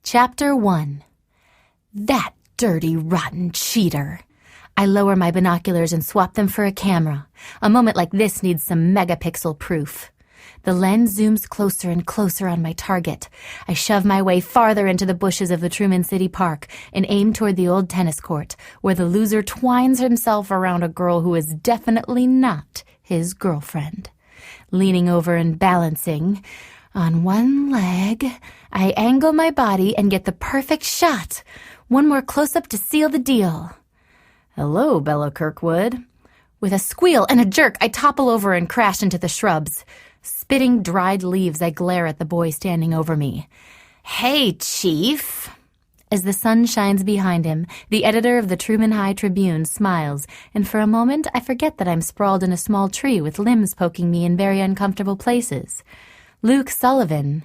Chapter 1. That dirty, rotten cheater. I lower my binoculars and swap them for a camera. A moment like this needs some megapixel proof. The lens zooms closer and closer on my target. I shove my way farther into the bushes of the Truman City Park and aim toward the old tennis court, where the loser twines himself around a girl who is definitely not his girlfriend. Leaning over and balancing on one leg, I angle my body and get the perfect shot. One more close-up to seal the deal. "Hello, Bella Kirkwood." With a squeal and a jerk, I topple over and crash into the shrubs. Spitting dried leaves, I glare at the boy standing over me. "Hey, Chief." As the sun shines behind him, the editor of the Truman High Tribune smiles, and for a moment I forget that I'm sprawled in a small tree with limbs poking me in very uncomfortable places. Luke Sullivan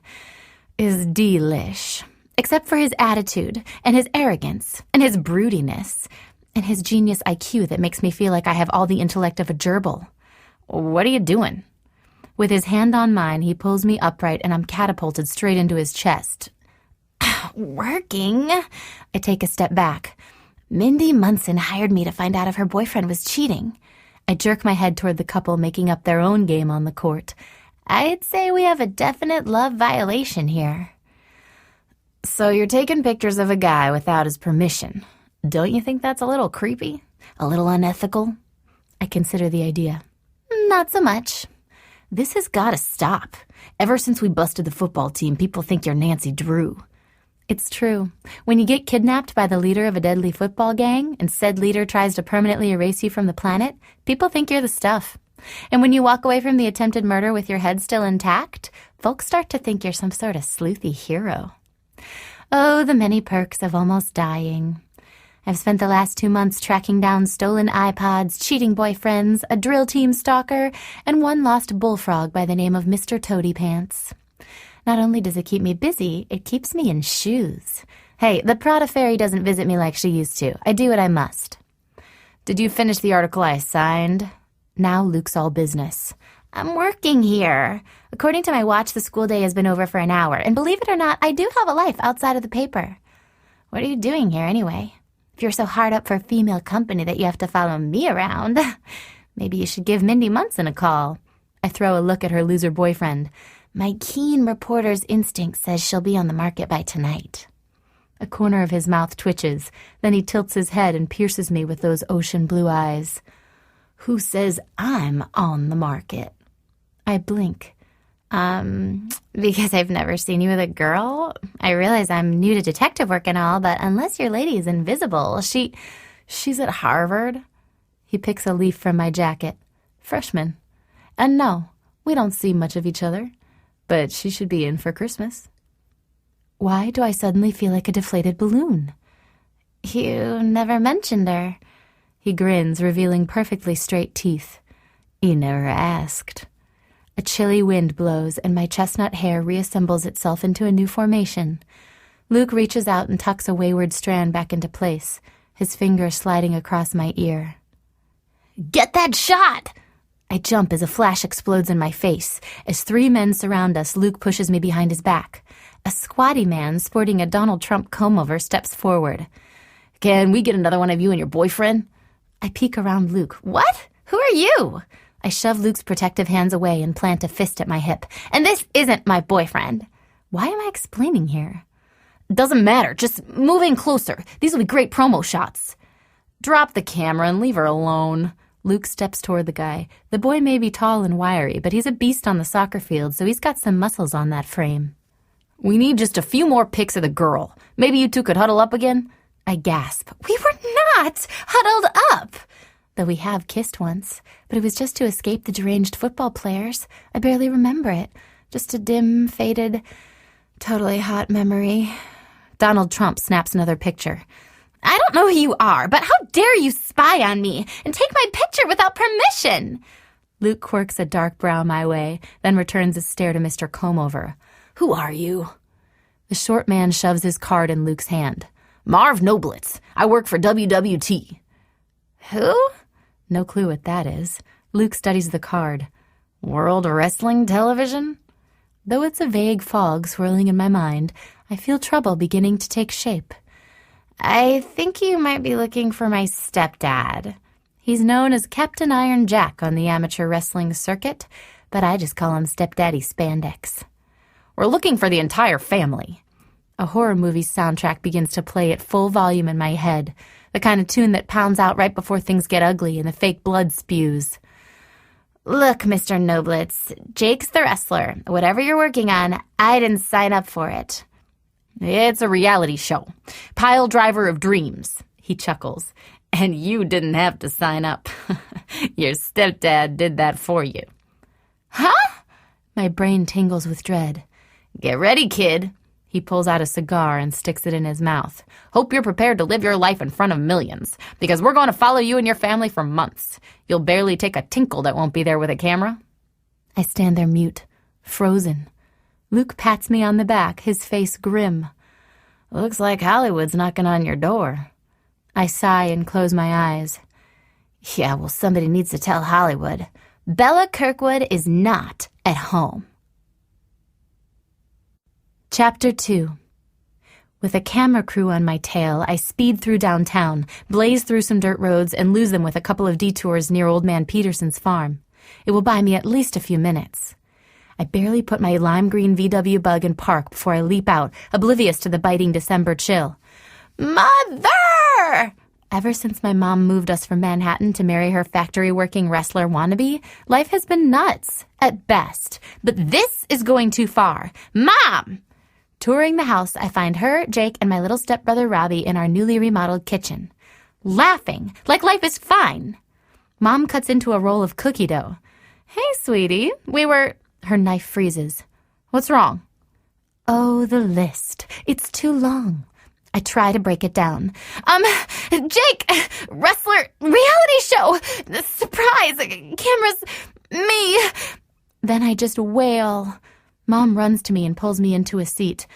is delish, except for his attitude and his arrogance and his broodiness and his genius IQ that makes me feel like I have all the intellect of a gerbil. "What are you doing?" With his hand on mine, he pulls me upright and I'm catapulted straight into his chest. "Working?" I take a step back. "Mindy Munson hired me to find out if her boyfriend was cheating." I jerk my head toward the couple making up their own game on the court. "I'd say we have a definite love violation here." "So you're taking pictures of a guy without his permission. Don't you think that's a little creepy? A little unethical?" I consider the idea. "Not so much." "This has got to stop. Ever since we busted the football team, people think you're Nancy Drew." It's true. When you get kidnapped by the leader of a deadly football gang and said leader tries to permanently erase you from the planet, people think you're the stuff. And when you walk away from the attempted murder with your head still intact, folks start to think you're some sort of sleuthy hero. Oh, the many perks of almost dying. I've spent the last 2 months tracking down stolen iPods, cheating boyfriends, a drill team stalker, and one lost bullfrog by the name of Mr. Toady Pants. Not only does it keep me busy, it keeps me in shoes. Hey, the Prada Fairy doesn't visit me like she used to. I do what I must. "Did you finish the article I signed?" Now Luke's all business. "I'm working here. According to my watch, the school day has been over for an hour, and believe it or not, I do have a life outside of the paper." "What are you doing here anyway? If you're so hard up for female company that you have to follow me around, maybe you should give Mindy Munson a call." I throw a look at her loser boyfriend. "My keen reporter's instinct says she'll be on the market by tonight." A corner of his mouth twitches, then he tilts his head and pierces me with those ocean blue eyes. "Who says I'm on the market?" I blink. Because I've never seen you with a girl. I realize I'm new to detective work and all, but unless your lady is invisible, she's at Harvard." He picks a leaf from my jacket. "Freshman. And no, we don't see much of each other, but she should be in for Christmas." Why do I suddenly feel like a deflated balloon? "You never mentioned her." He grins, revealing perfectly straight teeth. "You never asked." A chilly wind blows, and my chestnut hair reassembles itself into a new formation. Luke reaches out and tucks a wayward strand back into place, his finger sliding across my ear. "Get that shot!" I jump as a flash explodes in my face. As 3 men surround us, Luke pushes me behind his back. A squatty man sporting a Donald Trump comb-over steps forward. "Can we get another one of you and your boyfriend?" I peek around Luke. "What? Who are you?" I shove Luke's protective hands away and plant a fist at my hip. "And this isn't my boyfriend." Why am I explaining here? "Doesn't matter. Just move in closer. These will be great promo shots." "Drop the camera and leave her alone." Luke steps toward the guy. The boy may be tall and wiry, but he's a beast on the soccer field, so he's got some muscles on that frame. "We need just a few more pics of the girl. Maybe you two could huddle up again?" I gasp. "We were not huddled up!" Though we have kissed once, but it was just to escape the deranged football players. I barely remember it. Just a dim, faded, totally hot memory. Donald Trump snaps another picture. "I don't know who you are, but how dare you spy on me and take my picture without permission?" Luke quirks a dark brow my way, then returns a stare to Mr. Combover. "Who are you?" The short man shoves his card in Luke's hand. "Marv Noblitz. I work for WWT." "Who?" No clue what that is. Luke studies the card. "World Wrestling Television?" Though it's a vague fog swirling in my mind, I feel trouble beginning to take shape. I think you might be looking for my stepdad. He's known as Captain Iron Jack on the amateur wrestling circuit, but I just call him Stepdaddy Spandex. We're looking for the entire family. A horror movie's soundtrack begins to play at full volume in my head, the kind of tune that pounds out right before things get ugly and the fake blood spews. Look, Mr. Noblitz, Jake's the wrestler. Whatever you're working on, I didn't sign up for it. It's a reality show. Pile driver of dreams, he chuckles. And you didn't have to sign up. Your stepdad did that for you. Huh? My brain tingles with dread. Get ready, kid. He pulls out a cigar and sticks it in his mouth. Hope you're prepared to live your life in front of millions, because we're going to follow you and your family for months. You'll barely take a tinkle that won't be there with a camera. I stand there mute, frozen. Luke pats me on the back, his face grim. Looks like Hollywood's knocking on your door. I sigh and close my eyes. Yeah, well, somebody needs to tell Hollywood. Bella Kirkwood is not at home. Chapter 2. With a camera crew on my tail, I speed through downtown, blaze through some dirt roads, and lose them with a couple of detours near Old Man Peterson's farm. It will buy me at least a few minutes. I barely put my lime green VW bug in park before I leap out, oblivious to the biting December chill. Mother! Ever since my mom moved us from Manhattan to marry her factory-working wrestler wannabe, life has been nuts, at best. But this is going too far. Mom! Touring the house, I find her, Jake, and my little stepbrother Robbie in our newly remodeled kitchen. Laughing, like life is fine. Mom cuts into a roll of cookie dough. Hey, sweetie, Her knife freezes. What's wrong? Oh, the list. It's too long. I try to break it down. Jake, wrestler, reality show, surprise, cameras, me. Then I just wail. Mom runs to me and pulls me into a seat.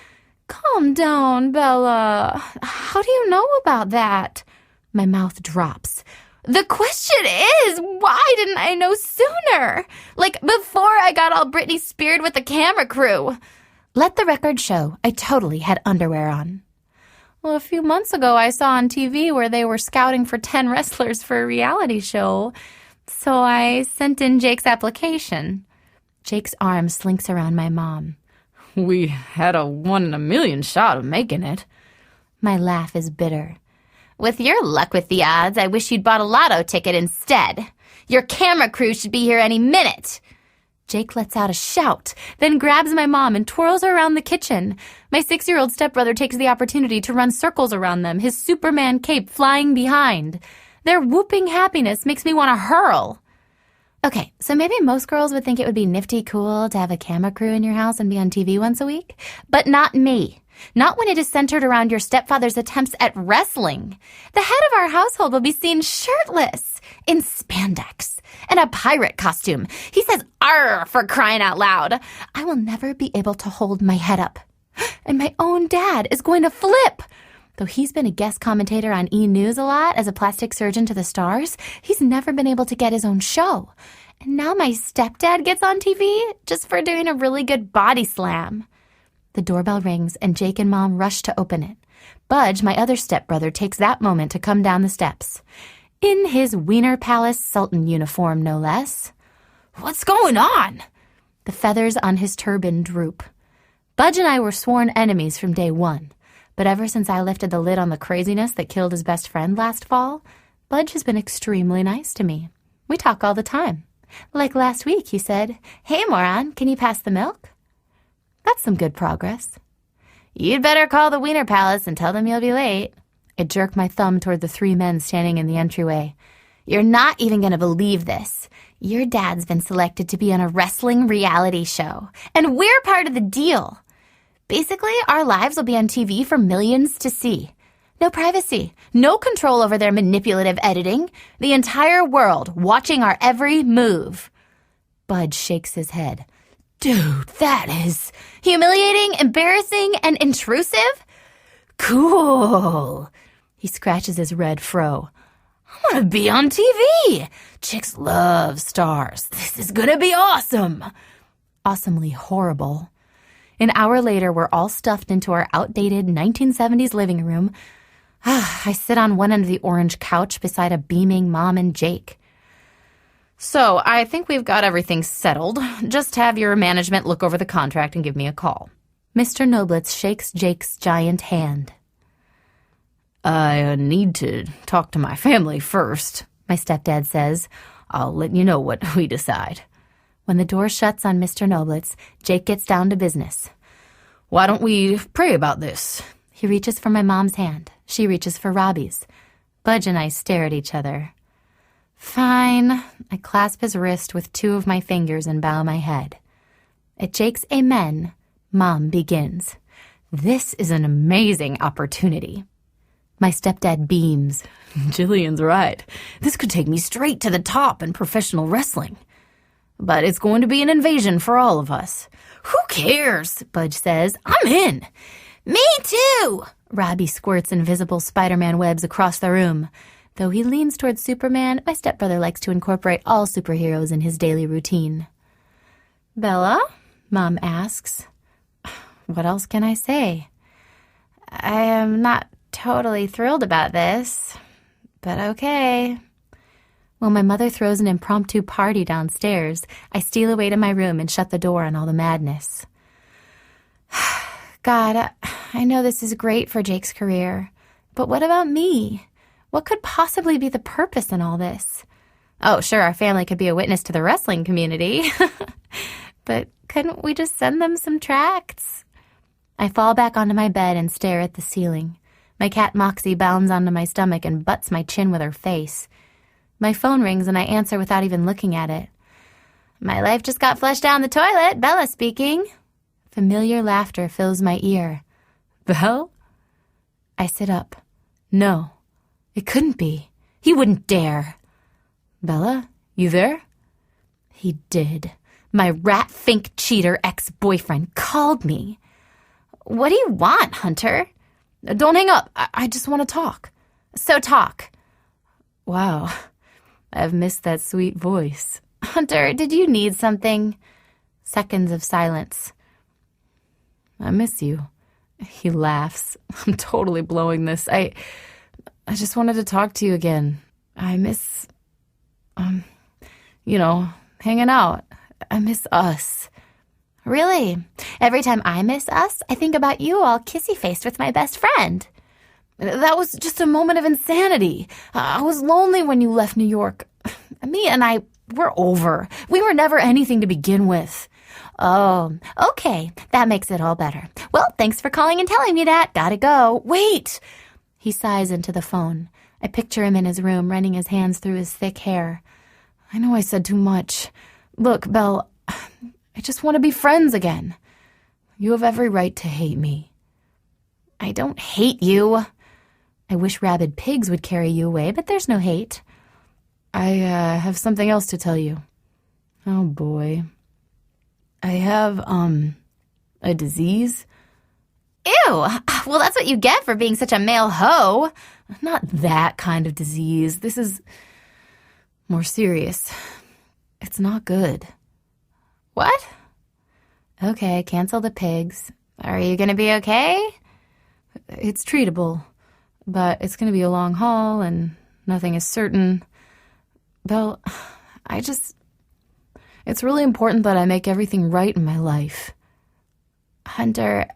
Calm down, Bella. How do you know about that? My mouth drops. The question is, why didn't I know sooner? Like, before I got all Britney Speared with the camera crew. Let the record show I totally had underwear on. Well, a few months ago, I saw on TV where they were scouting for 10 wrestlers for a reality show. So I sent in Jake's application. Jake's arm slinks around my mom. We had a 1 in a million shot of making it. My laugh is bitter. With your luck with the odds, I wish you'd bought a lotto ticket instead. Your camera crew should be here any minute. Jake lets out a shout, then grabs my mom and twirls her around the kitchen. My 6-year-old stepbrother takes the opportunity to run circles around them, his Superman cape flying behind. Their whooping happiness makes me want to hurl. Okay, so maybe most girls would think it would be nifty cool to have a camera crew in your house and be on TV once a week, but not me. Not when it is centered around your stepfather's attempts at wrestling. The head of our household will be seen shirtless, in spandex, and a pirate costume. He says, "Arr," for crying out loud. I will never be able to hold my head up. And my own dad is going to flip. Though he's been a guest commentator on E! News a lot as a plastic surgeon to the stars, he's never been able to get his own show. And now my stepdad gets on TV just for doing a really good body slam. The doorbell rings and Jake and Mom rush to open it. Budge, my other stepbrother, takes that moment to come down the steps. In his Wiener Palace Sultan uniform, no less. What's going on? The feathers on his turban droop. Budge and I were sworn enemies from day one. But ever since I lifted the lid on the craziness that killed his best friend last fall, Budge has been extremely nice to me. We talk all the time. Like last week, he said, "Hey, moron, can you pass the milk?" That's some good progress. You'd better call the Wiener Palace and tell them you'll be late. I jerk my thumb toward the 3 men standing in the entryway. You're not even going to believe this. Your dad's been selected to be on a wrestling reality show, and we're part of the deal. Basically, our lives will be on TV for millions to see. No privacy, no control over their manipulative editing. The entire world watching our every move. Budge shakes his head. Dude, that is humiliating, embarrassing, and intrusive? Cool. He scratches his red fro. I want to be on TV. Chicks love stars. This is going to be awesome. Awesomely horrible. An hour later, we're all stuffed into our outdated 1970s living room. I sit on one end of the orange couch beside a beaming Mom and Jake. So, I think we've got everything settled. Just have your management look over the contract and give me a call. Mr. Noblitz shakes Jake's giant hand. I need to talk to my family first, my stepdad says. I'll let you know what we decide. When the door shuts on Mr. Noblitz, Jake gets down to business. Why don't we pray about this? He reaches for my mom's hand. She reaches for Robbie's. Budge and I stare at each other. Fine. I clasp his wrist with two of my fingers and bow my head. At Jake's amen, Mom begins. This is an amazing opportunity. My stepdad beams. Jillian's right. This could take me straight to the top in professional wrestling. But it's going to be an invasion for all of us. Who cares? Budge says. I'm in. Me too. Robbie squirts invisible Spider-Man webs across the room. Though he leans towards Superman, my stepbrother likes to incorporate all superheroes in his daily routine. Bella? Mom asks. What else can I say? I am not totally thrilled about this, but okay. While my mother throws an impromptu party downstairs, I steal away to my room and shut the door on all the madness. God, I know this is great for Jake's career, but what about me? What could possibly be the purpose in all this? Oh, sure, our family could be a witness to the wrestling community, but couldn't we just send them some tracts? I fall back onto my bed and stare at the ceiling. My cat Moxie bounds onto my stomach and butts my chin with her face. My phone rings and I answer without even looking at it. My life just got flushed down the toilet. Bella speaking. Familiar laughter fills my ear. Belle? I sit up. No, it couldn't be. He wouldn't dare. Bella, you there? He did. My rat-fink cheater ex-boyfriend called me. What do you want, Hunter? Don't hang up. I just want to talk. So talk. Wow. I've missed that sweet voice. Hunter, did you need something? Seconds of silence. I miss you. He laughs. I'm totally blowing this. I just wanted to talk to you again. I miss, hanging out. I miss us. Really? Every time I miss us, I think about you all kissy-faced with my best friend. That was just a moment of insanity. I was lonely when you left New York. Me and I were over. We were never anything to begin with. Oh, okay. That makes it all better. Well, thanks for calling and telling me that. Gotta go. Wait! He sighs into the phone. I picture him in his room, running his hands through his thick hair. I know I said too much. Look, Belle, I just want to be friends again. You have every right to hate me. I don't hate you. I wish rabid pigs would carry you away, but there's no hate. I have something else to tell you. Oh, boy. I have, a disease. Ew! Well, that's what you get for being such a male hoe. Not that kind of disease. This is more serious. It's not good. What? Okay, cancel the pigs. Are you gonna be okay? It's treatable, but it's gonna be a long haul and nothing is certain. Belle, it's really important that I make everything right in my life. Hunter,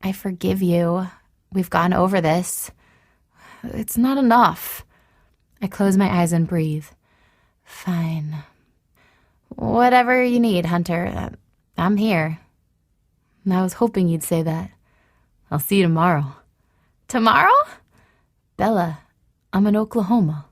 I forgive you. We've gone over this. It's not enough. I close my eyes and breathe. Fine. Whatever you need, Hunter. I'm here. I was hoping you'd say that. I'll see you tomorrow. Tomorrow? Bella, I'm in Oklahoma.